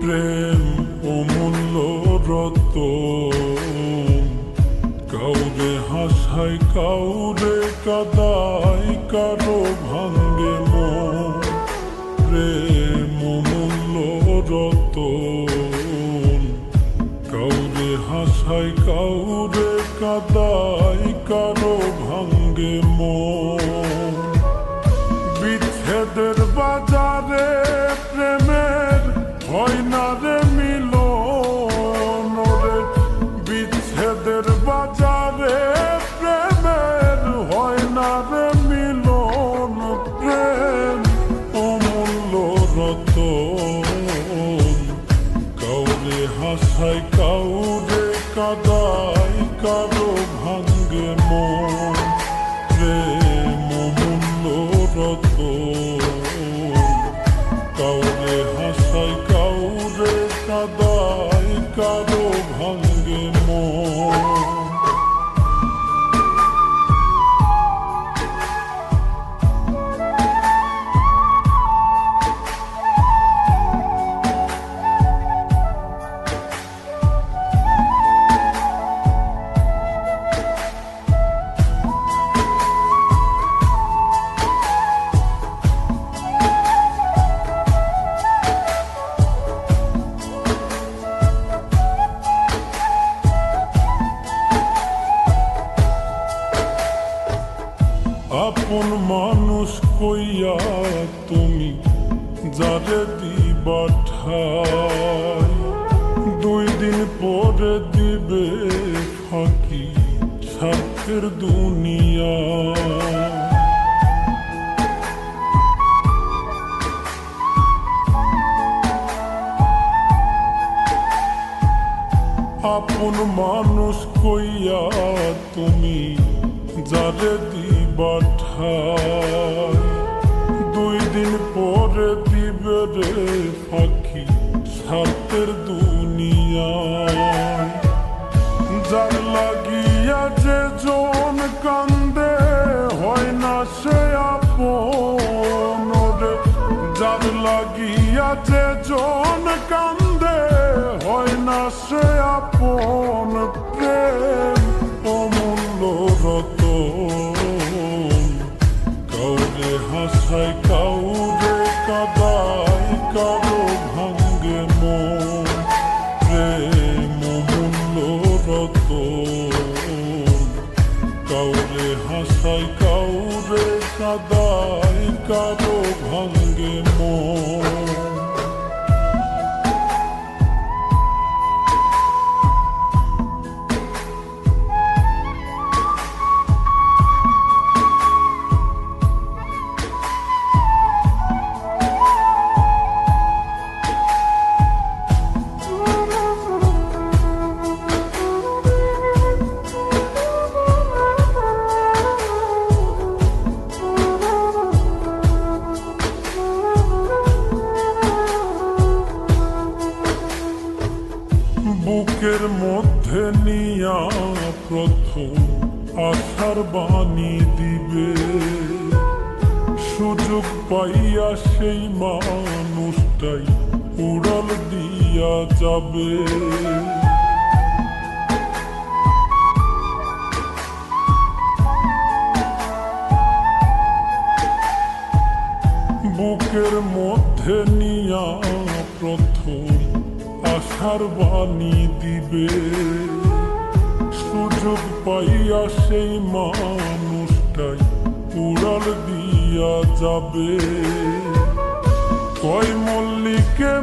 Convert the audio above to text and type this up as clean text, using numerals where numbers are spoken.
প্রেম অমূল্য রতন, কাউরে হাসায় কাউরে কাদায়, কারো ভাঙ্গে মন। প্রেম অমূল্য রতন, কাউরে হাসায় কাউরে কাদায়, কারো ভাঙ্গে মন। বিচ্ছেদের বাজারে প্রেমের হয় না রে মিলন রে, বিচ্ছেদের বাজারে প্রেমের হয় না রে মিলন। প্রেম অমূল্য রতন, কাউরে হাসায় কাউরে কাদায়, কারো ভাঙ্গে মন। প্রেম অমূল্য রতন, কাউরে হাসায় কাউরে কাদায়, কারো ভাঙ্গে মন। আপন মানুষ কইয়া তুমি যারে দিবা ঠাই, 2 দিন পরে দিবে ফাঁকি স্বার্থের দুনিয়া। আপন মানুষ কইয়া তুমি যারে দিবা ঠাই, 2 দিন পরে দিবে রে ফাঁকি স্বার্থের দুনিয়ায়। যার লাগিয়া যে জন কান্দে হয় না সে আপন রে, যার লাগিয়া যে জন কান্দে হয় না সে আপন। প্রেম অমূল্য রতন, কাউরে হাসায় কাউরে কাদায়, কারো ভাঙ্গে মন। প্রেম অমূল্য রতন, কাউরে হাসায় কাউরে কাদায়, কারো ভাঙ্গে মন। বুকের মধ্যে নিয়া প্রথম আশার বাণী দিবে, সুযোগ পাইয়া সেই মানুষটাই উড়াল দিয়া যাবে। বুকের মধ্যে নিয়া প্রথম আশার বাণী দিবে, সুযোগ পাইয়া সেই মানুষটাই উড়াল দিয়া যাবে। কয় মল্লিকে